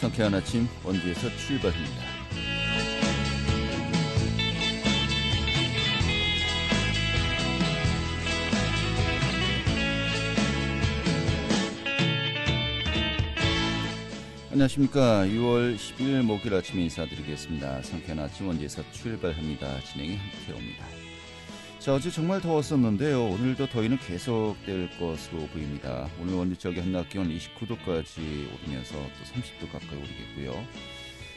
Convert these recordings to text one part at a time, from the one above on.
상쾌한 아침 원주에서 출발합니다. 안녕하십니까. 6월 10일 목요일 아침 인사드리겠습니다. 상쾌한 아침 원주에서 출발합니다. 진행이 한태호입니다. 자, 어제 정말 더웠었는데요. 오늘도 더위는 계속될 것으로 보입니다. 오늘 원주 지역의 한낮 기온 29도까지 오르면서 또 30도 가까이 오르겠고요.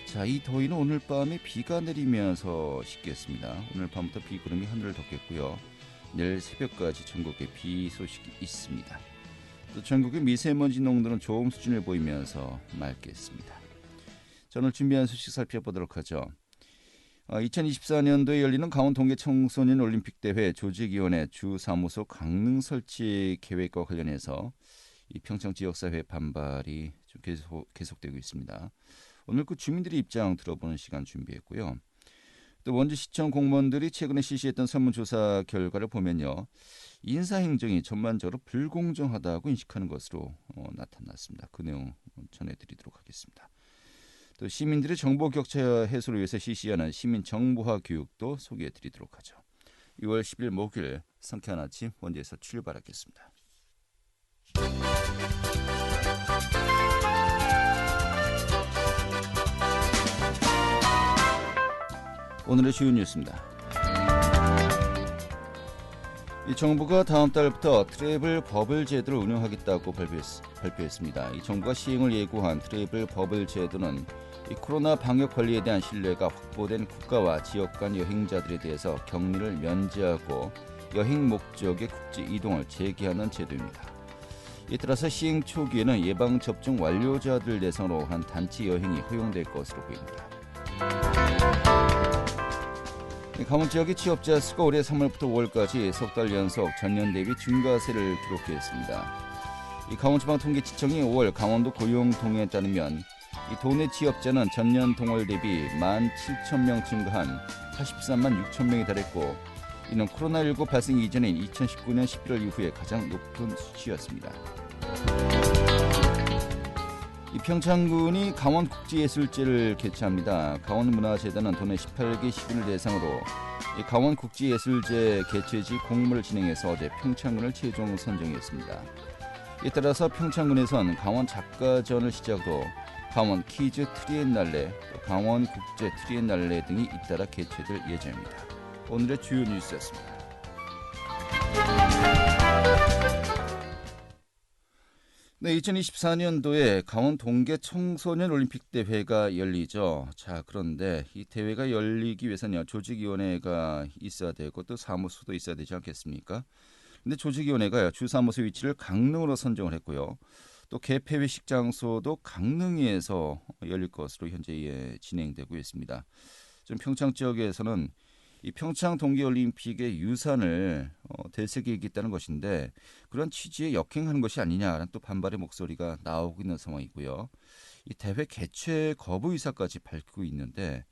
자, 이 더위는 오늘 밤에 비가 내리면서 식겠습니다. 오늘 밤부터 비구름이 하늘을 덮겠고요. 내일 새벽까지 전국에 비 소식이 있습니다. 또 전국의 미세먼지 농도는 좋은 수준을 보이면서 맑겠습니다. 자, 오늘 준비한 소식 살펴보도록 하죠. 2024년도에 열리는 강원 동계 청소년 올림픽 대회 조직위원회 주사무소 강릉 설치 계획과 관련해서 이 평창 지역사회 반발이 좀 계속되고 있습니다. 오늘 그 주민들의 입장 들어보는 시간 준비했고요. 또 원주시청 공무원들이 최근에 실시했던 설문조사 결과를 보면요, 인사행정이 전반적으로 불공정하다고 인식하는 것으로 나타났습니다. 그 내용 전해드리도록 하겠습니다. 또 시민들의 정보 격차 해소를 위해서 실시하는 시민 정보화 교육도 소개해드리도록 하죠. 6월 10일 목요일 상쾌한 아침 원주에서 출발하겠습니다. 오늘의 주요 뉴스입니다. 이 정부가 다음 달부터 트래블 버블 제도를 운영하겠다고 발표했습니다. 이 정부가 시행을 예고한 트래블 버블 제도는 이 코로나 방역 관리에 대한 신뢰가 확보된 국가와 지역 간 여행자들에 대해서 격리를 면제하고 여행 목적의 국제 이동을 재개하는 제도입니다. 이에 따라서 시행 초기에는 예방 접종 완료자들 대상으로 한 단체 여행이 허용될 것으로 보입니다. 강원 지역의 취업자 수가 올해 3월부터 5월까지 석 달 연속 전년 대비 증가세를 기록했습니다. 이 강원지방통계지청이 5월 강원도 고용통계에 따르면 이 도내 취업자는 전년 동월 대비 17,000명 증가한 83만 6천 명에 달했고, 이는 코로나19 발생 이전인 2019년 11월 이후에 가장 높은 수치였습니다. 이 평창군이 강원국제예술제를 개최합니다. 강원문화재단은 도내 18개 시군을 대상으로 이 강원국제예술제 개최지 공모를 진행해서 어제 평창군을 최종 선정했습니다. 이에 따라서 평창군에선 강원 작가전을 시작으로 강원 키즈 트리엔날레, 강원 국제 트리엔날레 등이 잇따라 개최될 예정입니다. 오늘의 주요 뉴스였습니다. 네, 2024년도에 강원 동계 청소년 올림픽 대회가 열리죠. 자, 그런데 이 대회가 열리기 위해서는 조직위원회가 있어야 되고 또 사무소도 있어야 되지 않겠습니까? 근데 조직위원회가 주사무소 위치를 강릉으로 선정을 했고요. 또 개폐회식 장소도 강릉에서 열릴 것으로 현재 진행되고 있습니다. 좀 평창 지역에서는 이 평창 동계올림픽의 유산을 되새기겠다는 것인데, 그런 취지에 역행하는 것이 아니냐라는 또 반발의 목소리가 나오고 있는 상황이고요. 이 대회 개최 거부 의사까지 밝히고 있는데,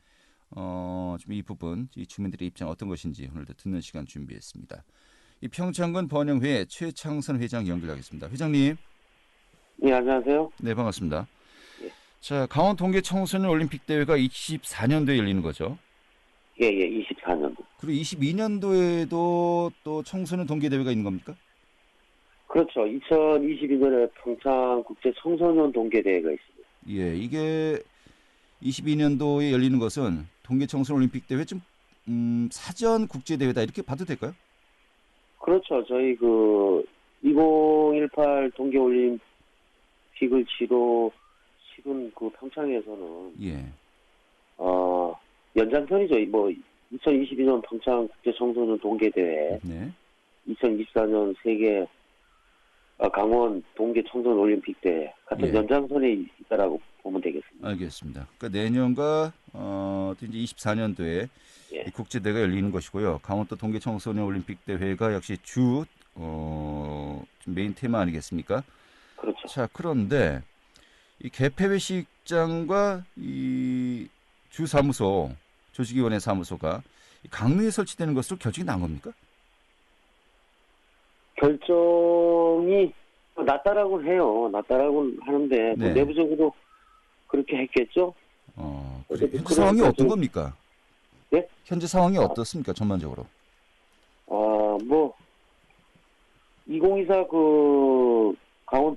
좀 이 부분, 이 주민들의 입장 어떤 것인지 오늘도 듣는 시간 준비했습니다. 이 평창군 번영회 최창선 회장 연결하겠습니다. 회장님. 네, 안녕하세요. 네, 반갑습니다. 예. 자, 강원 동계 청소년 올림픽 대회가 24년도에 열리는 거죠? 예, 24년도. 그리고 22년도에도 또 청소년 동계 대회가 있는 겁니까? 그렇죠. 2022년에 평창 국제 청소년 동계대회가 있습니다. 예, 이게 22년도에 열리는 것은 동계 청소년 올림픽 대회 좀 사전 국제 대회다 이렇게 봐도 될까요? 그렇죠. 저희 2018 동계올림픽을 치른 그 평창에서는 예. 연장선이죠. 2022년 평창 국제 청소년 동계대회, 네. 2024년 세계 강원 동계 청소년 올림픽 대회 같은 예. 연장선에 있다라고 보면 되겠습니다. 알겠습니다. 그러니까 내년과 이제 24년도에 예. 국제 대회가 열리는 것이고요. 강원도 동계 청소년 올림픽 대회가 역시 주 메인 테마 아니겠습니까? 그렇죠. 자, 그런데 이 개폐회식장과 이 주사무소 조직위원회 사무소가 강릉에 설치되는 것으로 결정이 난 겁니까? 결정이 낮다라고 해요. 낮다라고 하는데 네. 내부적으로 그렇게 했겠죠. 그래. 현재 그런 상황이 어떤 과정- 겁니까? 예? 현재 상황이 어떻습니까? 전반적으로. 뭐 2024 그 강원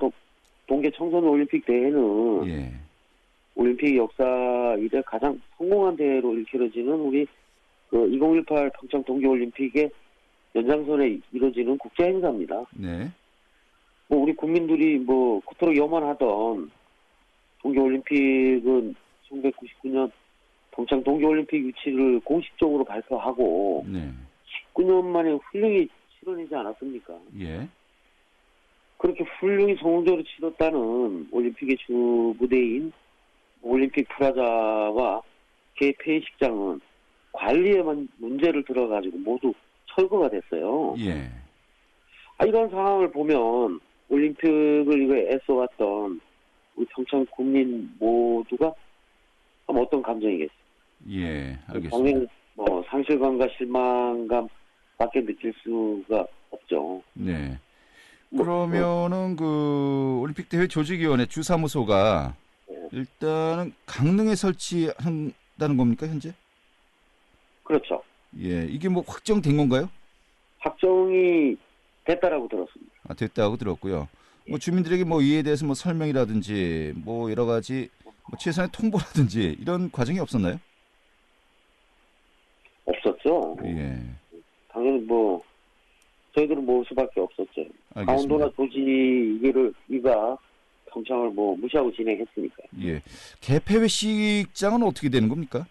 동계 청소년 올림픽 대회는 예. 올림픽 역사 이래 가장 성공한 대회로 일컬어지는 우리 그 2018 평창 동계 올림픽의 연장선에 이루어지는 국제 행사입니다. 네. 뭐 우리 국민들이 뭐 그토록 염원하던 동계 올림픽은 1999년 평창 동계 올림픽 유치를 공식적으로 발표하고 네. 19년 만에 훌륭히 치러내지 않았습니까? 예. 그렇게 훌륭히 성공적으로 치렀다는 올림픽의 주 무대인 올림픽 프라자와 개폐식장은 관리에만 문제를 들어가지고 모두 철거가 됐어요. 예. 이런 상황을 보면 올림픽을 이거 애써왔던 우리 평창 국민 모두가 어떤 감정이겠어요? 예. 알겠습니다. 당연히 뭐 상실감과 실망감밖에 느낄 수가 없죠. 네. 뭐, 그러면은 그 올림픽 대회 조직위원회 주사무소가 네. 일단은 강릉에 설치한다는 겁니까 현재? 그렇죠. 예. 이게 뭐 확정된 건가요? 확정이 됐다라고 들었습니다. 됐다고 들었고요. 뭐 주민들에게 뭐 이에 대해서 뭐 설명이라든지 뭐 여러 가지 뭐 최소한의 통보라든지 이런 과정이 없었나요? 없었죠. 예. 당연히 뭐 저희들은 모을 수밖에 없었죠. 알겠습니다. 강원도나 이가 평창을 뭐 무시하고 진행했으니까. 예. 개폐회식장은 어떻게 되는 겁니까?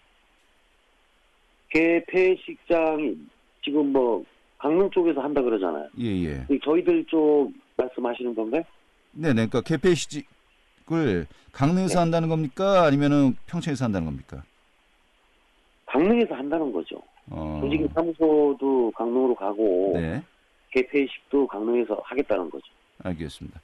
개폐식장이 지금 뭐 강릉 쪽에서 한다 그러잖아요. 예, 예. 저희들 쪽 말씀하시는 건가요? 네네. 그러니까 개폐식을 강릉에서 네. 한다는 겁니까? 아니면은 평창에서 한다는 겁니까? 강릉에서 한다는 거죠. 조직위 사무소도 강릉으로 가고 네. 개폐식도 강릉에서 하겠다는 거죠. 알겠습니다.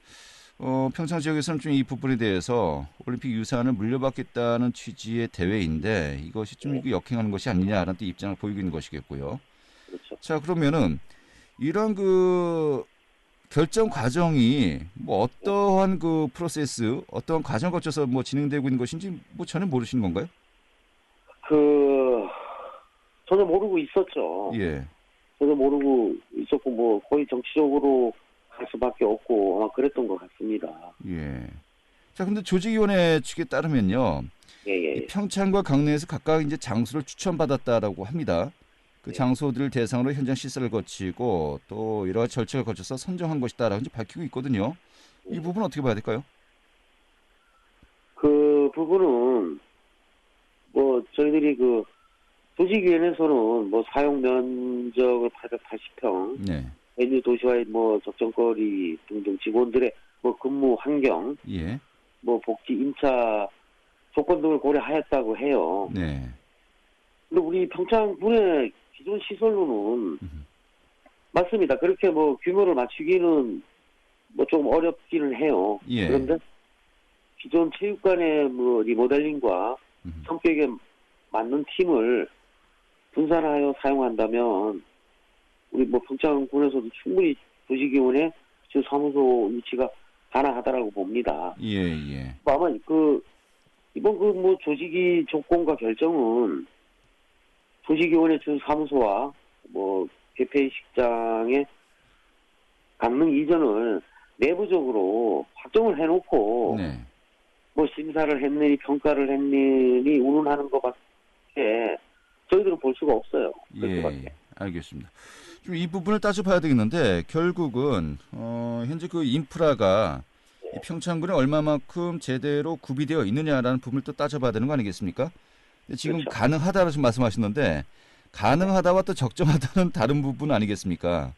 평창 지역에서는 좀 이 부분에 대해서 올림픽 유산을 물려받겠다는 취지의 대회인데 이것이 좀 이거 역행하는 것이 아니냐라는 또 입장을 보이고 있는 것이겠고요. 그렇죠. 자, 그러면은 이런 그 결정 과정이 뭐 어떠한 그 프로세스, 어떠한 과정을 거쳐서 뭐 진행되고 있는 것인지 뭐 전혀 모르시는 건가요? 저도 모르고 있었죠. 예. 저도 모르고 있었고 뭐 거의 정치적으로 갈 수밖에 없고 아마 그랬던 것 같습니다. 예. 자, 근데 조직위원회 측에 따르면요. 예. 이 평창과 강릉에서 각각 이제 장소를 추천받았다라고 합니다. 그 네. 장소들을 대상으로 현장 시설을 거치고 또 여러 가지 절차를 거쳐서 선정한 것이다라고 이제 밝히고 있거든요. 이 부분 어떻게 봐야 될까요? 그 부분은 뭐 저희들이 그 조직위원회에서는 뭐 사용 면적을 880평, 네. 메뉴 도시와의 뭐 적정거리 등등 직원들의 뭐 근무 환경, 예. 뭐 복지 임차 조건 등을 고려하였다고 해요. 네. 근데 우리 평창군의 기존 시설로는 맞습니다. 그렇게 뭐 규모를 맞추기는 뭐 좀 어렵기는 해요. 예. 그런데 기존 체육관의 뭐 리모델링과 성격에 맞는 팀을 분산하여 사용한다면 우리 뭐 평창군에서도 충분히 조직위원회 주 사무소 위치가 가능하다라고 봅니다. 예. 아마 이번 그 뭐 조직위 조건과 결정은 조직위원회 주 사무소와 뭐 개폐식장의 강릉 이전을 내부적으로 확정을 해놓고 네. 뭐 심사를 했느니 평가를 했느니 운운하는 것밖에 저희들은 볼 수가 없어요. 예. 알겠습니다. 좀 이 부분을 따져봐야 되겠는데 결국은 현재 그 인프라가 이 평창군에 얼마만큼 제대로 구비되어 있느냐라는 부분을 또 따져봐야 되는 거 아니겠습니까? 지금 그렇죠. 가능하다고 지금 말씀하셨는데 가능하다와 또 적정하다는 다른 부분 아니겠습니까?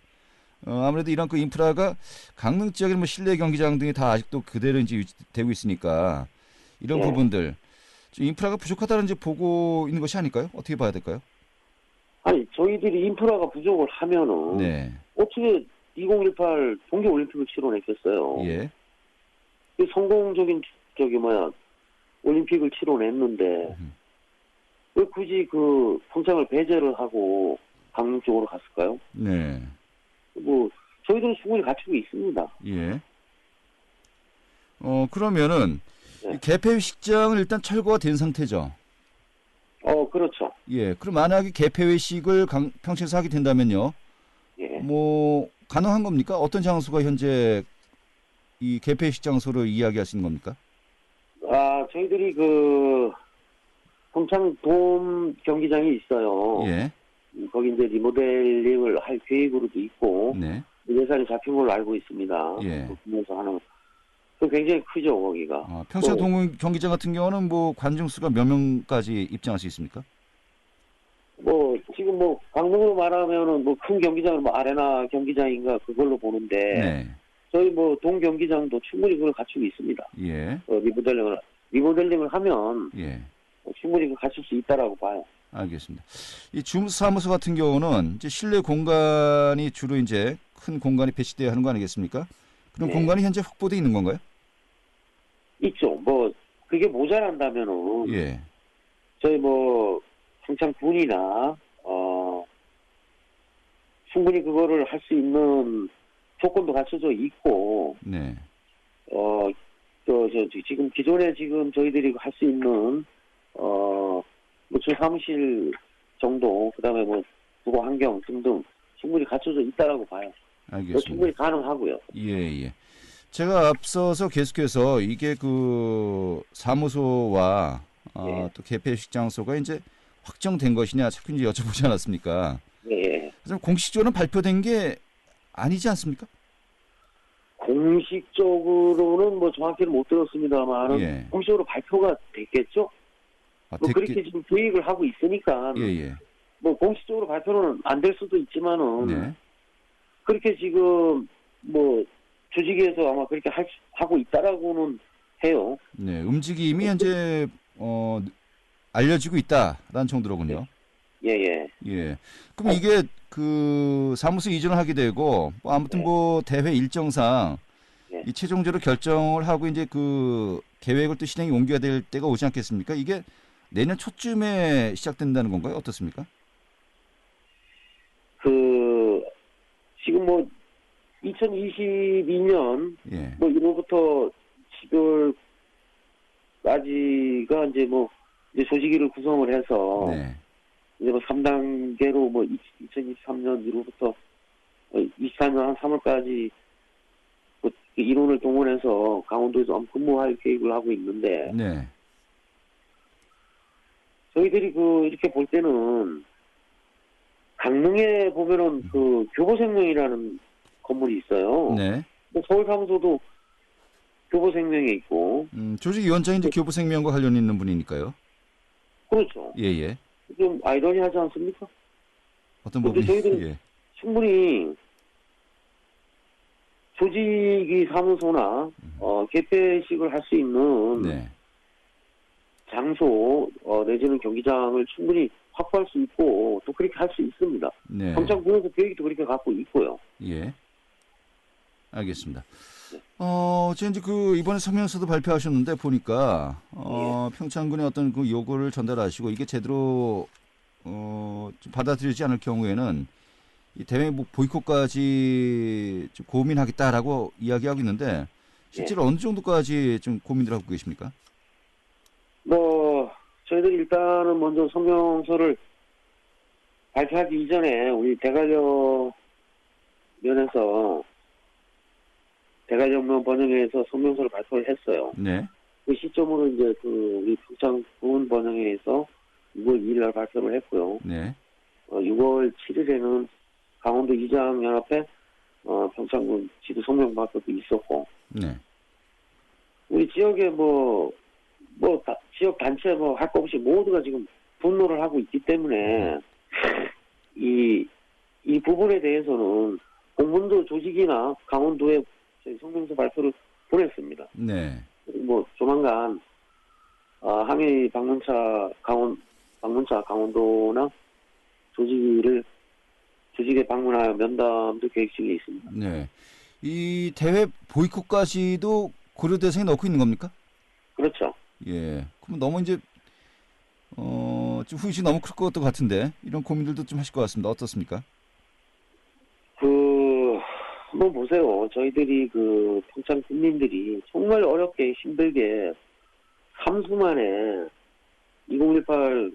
아무래도 이런 그 인프라가 강릉 지역에 뭐 실내 경기장 등이 다 아직도 그대로 이제 유지되고 있으니까 이런 네. 부분들 좀 인프라가 부족하다는 이제 보고 있는 것이 아닐까요? 어떻게 봐야 될까요? 아니 저희들이 인프라가 부족을 하면은 네. 어떻게 2018 동계올림픽을 치러냈겠어요. 예. 성공적인 올림픽을 치러냈는데 왜 굳이 그 평창을 배제를 하고 강릉 쪽으로 갔을까요? 네. 뭐 저희들은 충분히 갖추고 있습니다. 예. 그러면은 이 개폐회식장은 일단 철거가 된 상태죠. 그렇죠. 예. 그럼 만약에 개폐회식을 평택에서 하게 된다면요. 예. 뭐 가능한 겁니까? 어떤 장소가 현재 이 개폐회식 장소로 이야기하시는 겁니까? 저희들이 평창 돔 경기장이 있어요. 예. 거기 이제 리모델링을 할 계획으로도 있고, 네. 예산이 잡힌 걸로 알고 있습니다. 예. 그래서 하는, 굉장히 크죠, 거기가. 평창 동 경기장 같은 경우는 뭐 관중 수가 몇 명까지 입장할 수 있습니까? 지금 강릉으로 말하면은 큰 경기장은 아레나 경기장인가 그걸로 보는데, 네. 저희 동 경기장도 충분히 그걸 갖추고 있습니다. 예. 리모델링을 하면, 예. 충분히 갖출 수 있다라고 봐요. 알겠습니다. 이 주무사무소 같은 경우는 이제 실내 공간이 주로 이제 큰 공간이 배치돼야 하는 거 아니겠습니까? 그런 네. 공간이 현재 확보돼 있는 건가요? 있죠. 그게 모자란다면은, 예. 저희 평창군이나, 충분히 그거를 할 수 있는 조건도 갖춰져 있고, 네. 지금 기존에 저희들이 할 수 있는, 주 사무실 정도, 그 다음에 주거 환경 등등 충분히 갖춰져 있다라고 봐요. 알겠습니다. 충분히 가능하고요. 예. 제가 앞서서 계속해서 이게 그 사무소와 예. 또 개폐식 장소가 이제 확정된 것이냐 자꾸 이제 여쭤보지 않았습니까? 예. 그래서 공식적으로는 발표된 게 아니지 않습니까? 공식적으로는 정확히는 못 들었습니다만, 예. 공식적으로 발표가 됐겠죠? 그렇게 지금 계획을 하고 있으니까, 예. 공식적으로 발표는 안 될 수도 있지만은, 네. 그렇게 지금, 조직에서 아마 그렇게 하고 있다라고는 해요. 네. 움직임이 현재, 알려지고 있다라는 정도로군요. 예. 그럼 이게 그 사무소 이전을 하게 되고, 아무튼 대회 일정상 이 최종적으로 결정을 하고 이제 그 계획을 또 실행에 옮겨야 될 때가 오지 않겠습니까? 이게 내년 초쯤에 시작된다는 건가요? 어떻습니까? 지금 2022년, 예. 1월부터 12월까지가 이제 조직위를 구성을 해서, 네. 이제 3단계로 2023년 1월부터 24년 한 3월까지 인원을 동원해서 강원도에서 근무할 계획을 하고 있는데, 네. 저희들이 이렇게 볼 때는 강릉에 보면은 교보생명이라는 건물이 있어요. 네. 서울 사무소도 교보생명에 있고. 조직위원장이 이제 교보생명과 관련 있는 분이니까요. 그렇죠. 예. 좀 아이러니하지 않습니까? 어떤 부분이? 저희들은 충분히 조직위 사무소나 개폐식을 할 수 있는 네. 장소 내지는 경기장을 충분히 확보할 수 있고 또 그렇게 할 수 있습니다. 네. 평창군에서 계획도 그렇게 갖고 있고요. 예. 알겠습니다. 지금 이제 이번에 성명서도 발표하셨는데 보니까 평창군의 어떤 그 요구를 전달하시고 이게 제대로 좀 받아들이지 않을 경우에는 이 대회 보이콧까지 좀 고민하겠다라고 이야기하고 있는데 실제로 어느 정도까지 좀 고민을 하고 계십니까? 저희들이 일단은 먼저 성명서를 발표하기 이전에 우리 대관령면 번영회에서 성명서를 발표를 했어요. 네. 그 시점으로 이제 우리 평창군 번영회에서 6월 2일 날 발표를 했고요. 네. 6월 7일에는 강원도 이장연합회 평창군 지도 성명 발표도 있었고. 네. 우리 지역에 지역 단체 할 거 없이 모두가 지금 분노를 하고 있기 때문에 이 부분에 대해서는 공문도 조직이나 강원도에 저희 성명서 발표를 보냈습니다. 네. 조만간 항해 방문차 강원도나 조직에 방문하여 면담도 계획 중에 있습니다. 네. 이 대회 보이콧까지도 고려 대상에 넣고 있는 겁니까? 그렇죠. 예. 그럼 너무 이제 좀 후유증이 너무 클 것 같은데 이런 고민들도 좀 하실 것 같습니다. 어떻습니까? 한번 보세요. 저희들이 평창 국민들이 정말 어렵게 힘들게 3수 만에 2018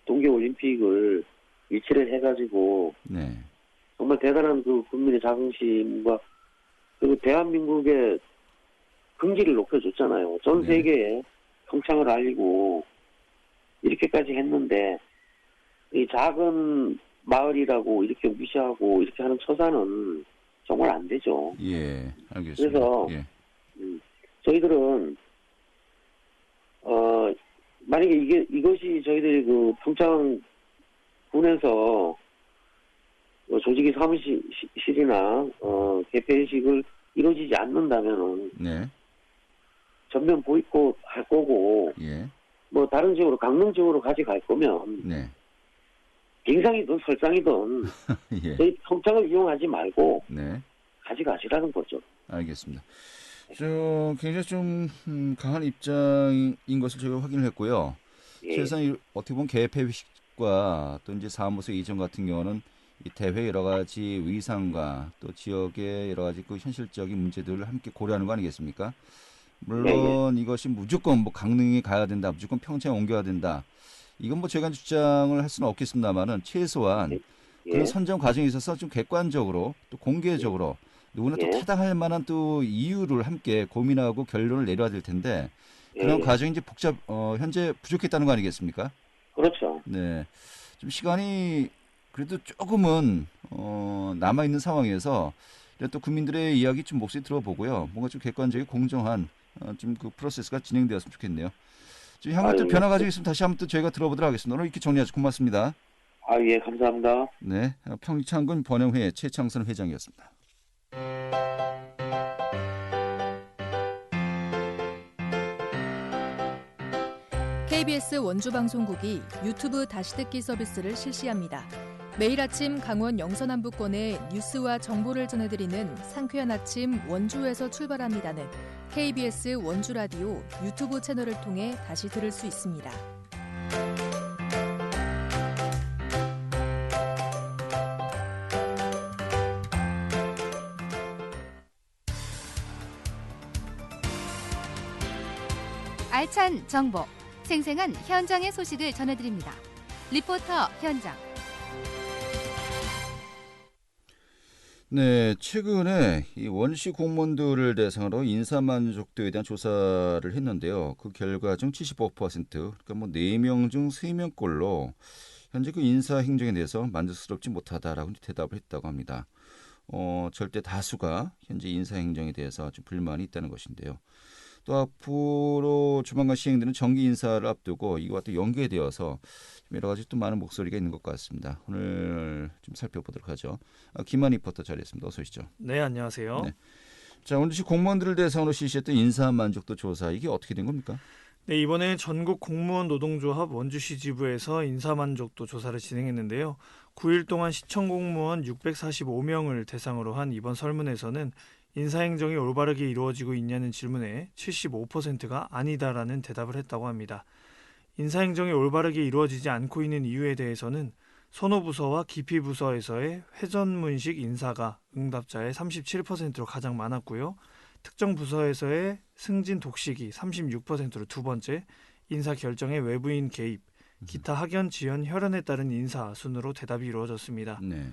동계올림픽을 유치를 해가지고 네. 정말 대단한 그 국민의 자긍심과 그리고 대한민국의 긍지를 높여줬잖아요. 전 네. 세계에 평창을 알리고 이렇게까지 했는데 이 작은 마을이라고 이렇게 무시하고 이렇게 하는 처사는 정말 안 되죠. 예, 알겠습니다. 그래서 예. 저희들은 만약에 이것이 저희들이 그 평창군에서 조직이 사무실이나 개폐식을 이루어지지 않는다면은 네. 전면 보이콧 할 거고 예. 뭐 다른 지역으로 강릉 지역으로 가져갈 거면 네. 빙상이든 설상이든 예. 저희 평창을 이용하지 말고 네. 가져가시라는 거죠. 알겠습니다. 굉장히 좀 강한 입장인 것을 저희가 확인을 했고요. 예. 사실상 어떻게 보면 개폐식과 또 이제 사무소 이전 같은 경우는 이 대회 여러 가지 위상과 또 지역의 여러 가지 그 현실적인 문제들을 함께 고려하는 거 아니겠습니까? 물론 이것이 무조건 뭐 강릉에 가야 된다, 무조건 평창에 옮겨야 된다. 이건 뭐 저희가 주장을 할 수는 없겠습니다만은 최소한 그런 선정 과정에 있어서 좀 객관적으로 또 공개적으로 누구나 또 타당할 만한 또 이유를 함께 고민하고 결론을 내려야 될 텐데 그런 과정이 이제 현재 부족했다는 거 아니겠습니까? 그렇죠. 네. 좀 시간이 그래도 조금은 남아 있는 상황에서 또 국민들의 이야기 좀 목소리 들어보고요. 뭔가 좀 객관적이고 공정한 좀 그 프로세스가 진행되었으면 좋겠네요. 좀 향후 또 변화 가지고 있으면 다시 한번 또 저희가 들어보도록 하겠습니다. 오늘 이렇게 정리하셔서 고맙습니다. 예, 감사합니다. 네, 평창군 번영회 최창선 회장이었습니다. KBS 원주방송국이 유튜브 다시 듣기 서비스를 실시합니다. 매일 아침 강원 영서남부권의 뉴스와 정보를 전해드리는 상쾌한 아침 원주에서 출발합니다는 KBS 원주라디오 유튜브 채널을 통해 다시 들을 수 있습니다. 알찬 정보, 생생한 현장의 소식을 전해드립니다. 리포터 현장. 네, 최근에 이 원시 공무원들을 대상으로 인사만족도에 대한 조사를 했는데요. 그 결과 중 75%, 그러니까 뭐 4명 중 3명꼴로 현재 그 인사 행정에 대해서 만족스럽지 못하다라고 대답을 했다고 합니다. 절대 다수가 현재 인사 행정에 대해서 좀 불만이 있다는 것인데요. 또 앞으로 조만간 시행되는 정기 인사를 앞두고 이와 또 연계되어서 여러 가지 또 많은 목소리가 있는 것 같습니다. 오늘 좀 살펴보도록 하죠. 김한 리포터 자리했습니다. 어서 오시죠. 네, 안녕하세요. 네. 자, 오늘 공무원들을 대상으로 실시했던 인사 만족도 조사 이게 어떻게 된 겁니까? 네, 이번에 전국 공무원 노동조합 원주시 지부에서 인사만족도 조사를 진행했는데요. 9일 동안 시청 공무원 645명을 대상으로 한 이번 설문에서는 인사행정이 올바르게 이루어지고 있냐는 질문에 75%가 아니다라는 대답을 했다고 합니다. 인사행정이 올바르게 이루어지지 않고 있는 이유에 대해서는 선호부서와 기피부서에서의 회전문식 인사가 응답자의 37%로 가장 많았고요. 특정 부서에서의 승진 독식이 36%로 두 번째, 인사 결정의 외부인 개입, 기타 학연, 지연, 혈연에 따른 인사 순으로 대답이 이루어졌습니다. 네.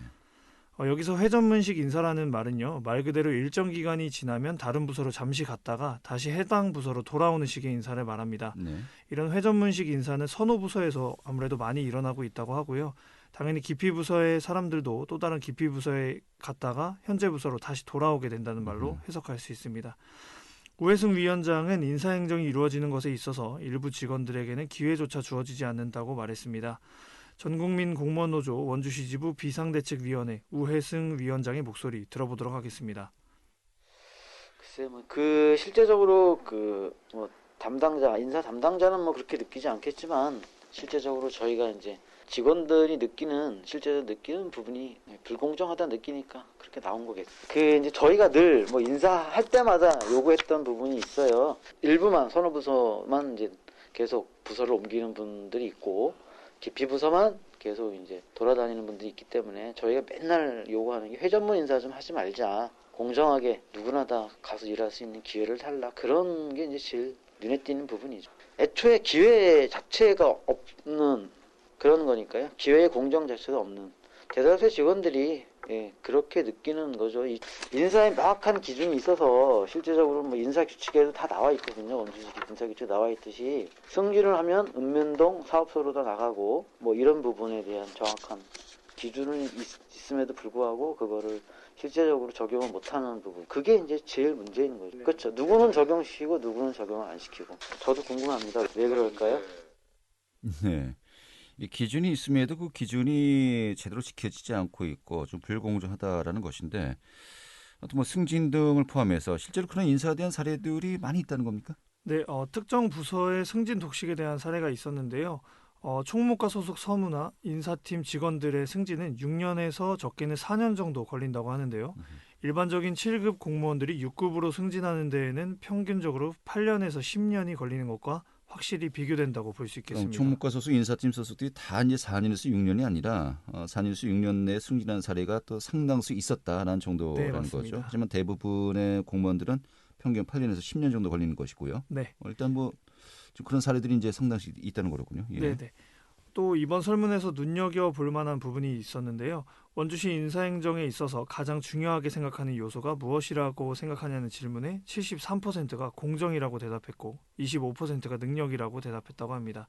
여기서 회전문식 인사라는 말은요, 말 그대로 일정 기간이 지나면 다른 부서로 잠시 갔다가 다시 해당 부서로 돌아오는 식의 인사를 말합니다. 네. 이런 회전문식 인사는 선호부서에서 아무래도 많이 일어나고 있다고 하고요. 당연히 기피부서의 사람들도 또 다른 기피부서에 갔다가 현재 부서로 다시 돌아오게 된다는 말로 해석할 수 있습니다. 우혜승 위원장은 인사행정이 이루어지는 것에 있어서 일부 직원들에게는 기회조차 주어지지 않는다고 말했습니다. 전국민 공무원노조 원주시 지부 비상대책위원회 우혜승 위원장의 목소리 들어보도록 하겠습니다. 글쎄, 실제적으로 인사 담당자는 그렇게 느끼지 않겠지만 실제적으로 저희가 이제 직원들이 실제로 느끼는 부분이 불공정하다 느끼니까 그렇게 나온 거겠죠. 이제 저희가 늘 인사할 때마다 요구했던 부분이 있어요. 일부만 선호부서만 이제 계속 부서를 옮기는 분들이 있고 기피부서만 계속 이제 돌아다니는 분들이 있기 때문에 저희가 맨날 요구하는 게 회전문 인사 좀 하지 말자. 공정하게 누구나 다 가서 일할 수 있는 기회를 달라. 그런 게 이제 제일 눈에 띄는 부분이죠. 애초에 기회 자체가 없는 그런 거니까요. 기회의 공정 자체가 없는 대다수의 직원들이 그렇게 느끼는 거죠. 인사에 명확한 기준이 있어서 실제적으로 뭐 인사규칙에도 다 나와 있거든요. 원주시 인사규칙 나와 있듯이 승진을 하면 읍면동 사업소로 다 나가고 뭐 이런 부분에 대한 정확한 기준은 있음에도 불구하고 그거를 실제적으로 적용을 못하는 부분, 그게 이제 제일 문제인 거죠. 그렇죠. 누구는 적용시키고 누구는 적용을 안 시키고. 저도 궁금합니다. 왜 그럴까요? 네. 이 기준이 있음에도 그 기준이 제대로 지켜지지 않고 있고 좀 불공정하다라는 것인데, 또 뭐 승진 등을 포함해서 실제로 그런 인사에 대한 사례들이 많이 있다는 겁니까? 네, 특정 부서의 승진 독식에 대한 사례가 있었는데요. 총무과 소속 서무나 인사팀 직원들의 승진은 6년에서 적게는 4년 정도 걸린다고 하는데요. 일반적인 7급 공무원들이 6급으로 승진하는 데에는 평균적으로 8년에서 10년이 걸리는 것과 확실히 비교된다고 볼 수 있겠습니다. 총무과 소속 인사팀 소속들이 다 이제 4년에서 6년이 아니라 4년에서 6년 내에 승진한 사례가 또 상당수 있었다라는 정도라는 네, 거죠. 하지만 대부분의 공무원들은 평균 8년에서 10년 정도 걸리는 것이고요. 네. 일단 뭐 좀 그런 사례들이 이제 상당수 있다는 거로군요. 예. 네. 또 이번 설문에서 눈여겨볼 만한 부분이 있었는데요. 원주시 인사행정에 있어서 가장 중요하게 생각하는 요소가 무엇이라고 생각하냐는 질문에 73%가 공정이라고 대답했고 25%가 능력이라고 대답했다고 합니다.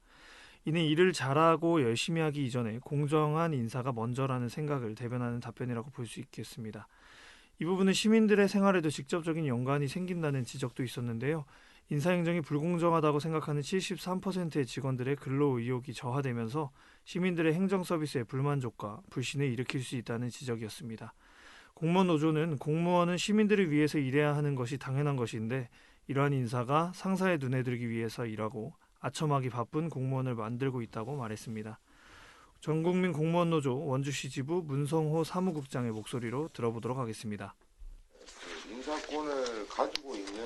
이는 일을 잘하고 열심히 하기 이전에 공정한 인사가 먼저라는 생각을 대변하는 답변이라고 볼 수 있겠습니다. 이 부분은 시민들의 생활에도 직접적인 연관이 생긴다는 지적도 있었는데요. 인사행정이 불공정하다고 생각하는 73%의 직원들의 근로 의욕이 저하되면서 시민들의 행정 서비스의 불만족과 불신을 일으킬 수 있다는 지적이었습니다. 공무원 노조는 공무원은 시민들을 위해서 일해야 하는 것이 당연한 것인데 이러한 인사가 상사의 눈에 들기 위해서 일하고 아첨하기 바쁜 공무원을 만들고 있다고 말했습니다. 전국민 공무원 노조 원주시 지부 문성호 사무국장의 목소리로 들어보도록 하겠습니다. 인사권을 가지고 있는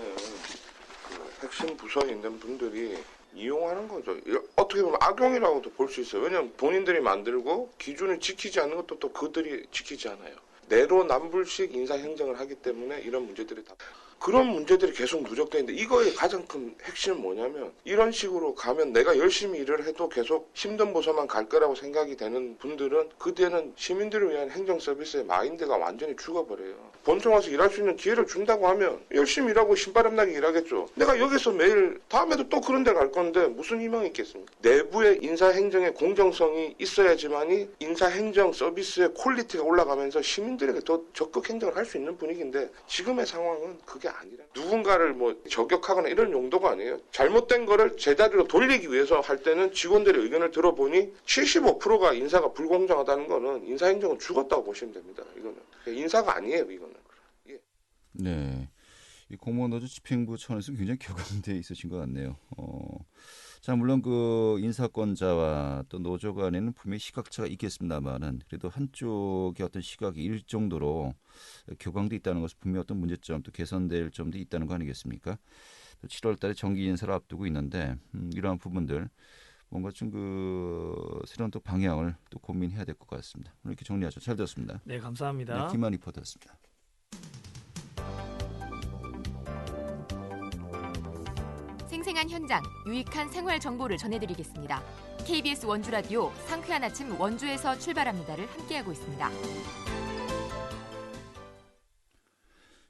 핵심 부서에 있는 분들이 이용하는 거죠. 어떻게 보면 악용이라고도 볼 수 있어요. 왜냐하면 본인들이 만들고 기준을 지키지 않는 것도 또 그들이 지키지 않아요. 내로남불식 인사행정을 하기 때문에 이런 문제들이 다 그런 문제들이 계속 누적되는데 이거의 가장 큰 핵심은 뭐냐면 이런 식으로 가면 내가 열심히 일을 해도 계속 힘든 부서만 갈 거라고 생각이 되는 분들은 그때는 시민들을 위한 행정 서비스의 마인드가 완전히 죽어버려요. 본청 와서 일할 수 있는 기회를 준다고 하면 열심히 일하고 신바람 나게 일하겠죠. 내가 여기서 매일 다음에도 또 그런 데 갈 건데 무슨 희망이 있겠습니까? 내부의 인사행정의 공정성이 있어야지만이 인사행정 서비스의 퀄리티가 올라가면서 시민들에게 더 적극 행정을 할 수 있는 분위기인데 지금의 상황은 그게 아니라 누군가를 뭐 저격하거나 이런 용도가 아니에요. 잘못된 거를 제자리로 돌리기 위해서 할 때는 직원들의 의견을 들어보니 75%가 인사가 불공정하다는 거는 인사행정은 죽었다고 보시면 됩니다. 이거는 인사가 아니에요. 이거는. 예. 네, 이 공무원 노조 집행부 차원에서 굉장히 격앙돼 있으신 것 같네요. 자, 물론 그 인사권자와 또 노조 간에는 분명히 시각차가 있겠습니다만은 그래도 한쪽의 어떤 시각이 일 정도로 격앙돼 있다는 것은 분명히 어떤 문제점 또 개선될 점도 있다는 거 아니겠습니까? 또 7월달에 정기 인사를 앞두고 있는데 이러한 부분들 뭔가 좀 그 새로운 또 방향을 또 고민해야 될 것 같습니다. 오늘 이렇게 정리하죠. 잘 들었습니다. 네, 감사합니다. 네, 김한 리포터였습니다. 생생한 현장, 유익한 생활 정보를 전해드리겠습니다. KBS 원주라디오 상쾌한 아침 원주에서 출발합니다를 함께하고 있습니다.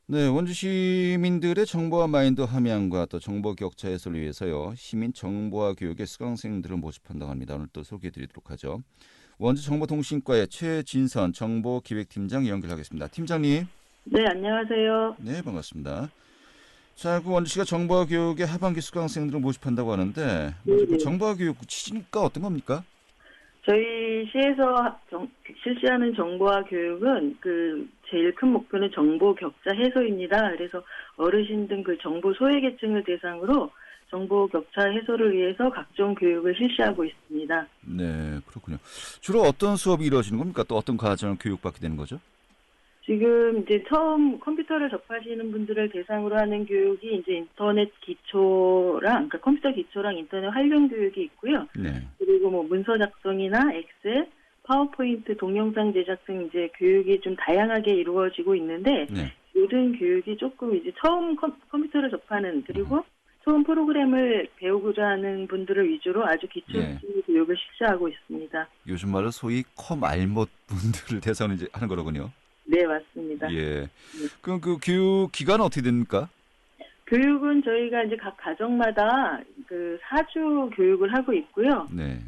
네, 원주 시민들의 정보화 마인드 함양과 또 정보 격차 해소를 위해서요. 시민 정보화 교육의 수강생들을 모집한다고 합니다. 오늘 또 소개해드리도록 하죠. 원주 정보통신과의 최진선 정보기획팀장 연결하겠습니다. 팀장님. 네, 안녕하세요. 네, 반갑습니다. 자, 그 원주시가 정보화 교육의 하반기 수강생들을 모집한다고 하는데 먼저 그 정보화 교육 취지가 어떤 겁니까? 저희 시에서 실시하는 정보화 교육은 그 제일 큰 목표는 정보 격차 해소입니다. 그래서 어르신 등 그 정보 소외계층을 대상으로 정보 격차 해소를 위해서 각종 교육을 실시하고 있습니다. 네, 그렇군요. 주로 어떤 수업이 이루어지는 겁니까? 또 어떤 과정을 교육받게 되는 거죠? 지금 이제 처음 컴퓨터를 접하시는 분들을 대상으로 하는 교육이 이제 인터넷 기초랑, 그러니까 컴퓨터 기초랑 인터넷 활용 교육이 있고요. 네. 그리고 뭐 문서 작성이나 엑셀, 파워포인트, 동영상 제작 등 이제 교육이 좀 다양하게 이루어지고 있는데, 네. 모든 교육이 조금 이제 처음 컴퓨터를 접하는, 그리고 초음 프로그램을 배우고자 하는 분들을 위주로 아주 기초 예. 교육을 실시하고 있습니다. 요즘 말로 소위 컴알못 분들을 대상으로 이제 하는 거로군요. 네, 맞습니다. 예. 그럼 그 교육 기간은 어떻게 됩니까? 교육은 저희가 이제 각 가정마다 그 4주 교육을 하고 있고요. 네.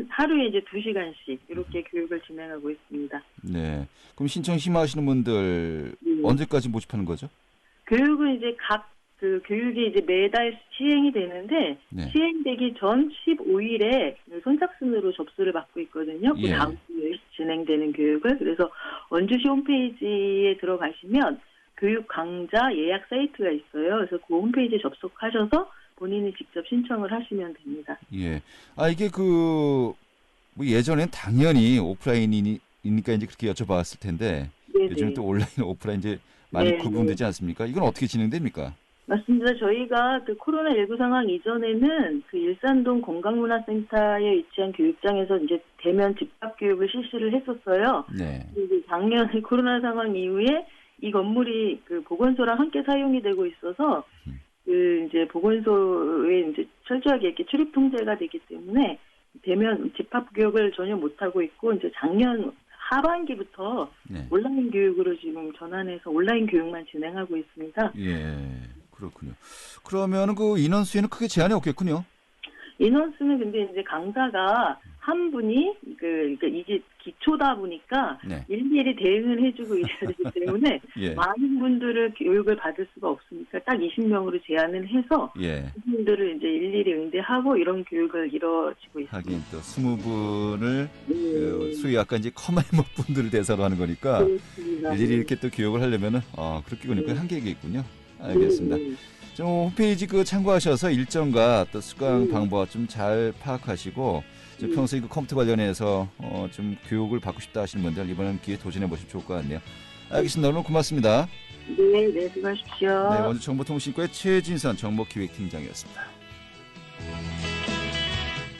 하루에 이제 2시간씩 이렇게 교육을 진행하고 있습니다. 네. 그럼 신청 희망하시는 분들 언제까지 모집하는 거죠? 교육은 이제 그 교육이 이제 매달 시행이 되는데 네. 시행되기 전 15일에 선착순으로 접수를 받고 있거든요. 그 예. 다음 주에 진행되는 교육을. 그래서 원주시 홈페이지에 들어가시면 교육 강좌 예약 사이트가 있어요. 그래서 그 홈페이지에 접속하셔서 본인이 직접 신청을 하시면 됩니다. 예. 이게 뭐 예전엔 당연히 오프라인이니까 이제 그렇게 여쭤봤을 텐데 네네. 요즘은 또 온라인, 오프라인 이제 많이 네네. 구분되지 않습니까? 이건 어떻게 진행됩니까? 맞습니다. 저희가 그 코로나19 상황 이전에는 그 일산동 건강문화센터에 위치한 교육장에서 이제 대면 집합 교육을 실시를 했었어요. 네. 그리고 작년 코로나 상황 이후에 이 건물이 그 보건소랑 함께 사용이 되고 있어서 그 이제 보건소에 이제 철저하게 이렇게 출입 통제가 되기 때문에 대면 집합 교육을 전혀 못 하고 있고 이제 작년 하반기부터 네. 온라인 교육으로 지금 전환해서 온라인 교육만 진행하고 있습니다. 예. 그렇군요. 그러면 그 인원 수에는 크게 제한이 없겠군요. 인원수는 근데 이제 강사가 한 분이 그러니까 이게 기초다 보니까 네. 일일이 대응을 해주고 있어야 되기 때문에 예. 많은 분들을 교육을 받을 수가 없으니까 딱 20명으로 제한을 해서 예. 그분들을 이제 일일이 응대하고 이런 교육을 이루어지고 있습니다. 하긴 또 20분을 소위 아까 이제 컴알못 분들을 대상으로 하는 거니까 그렇습니다. 일일이 이렇게 또 교육을 하려면은 그렇게 보니까 한계가 있군요. 알겠습니다. 좀 홈페이지 참고하셔서 일정과 또 수강 방법 좀 잘 파악하시고 평소에 그 컴퓨터 관련해서 좀 교육을 받고 싶다 하시는 분들 이번엔 기회 도전해 보시면 좋을 것 같네요. 알겠습니다. 오늘 고맙습니다. 네, 수고하십시오. 네, 원주정보통신과의 최진선 정보기획팀장이었습니다.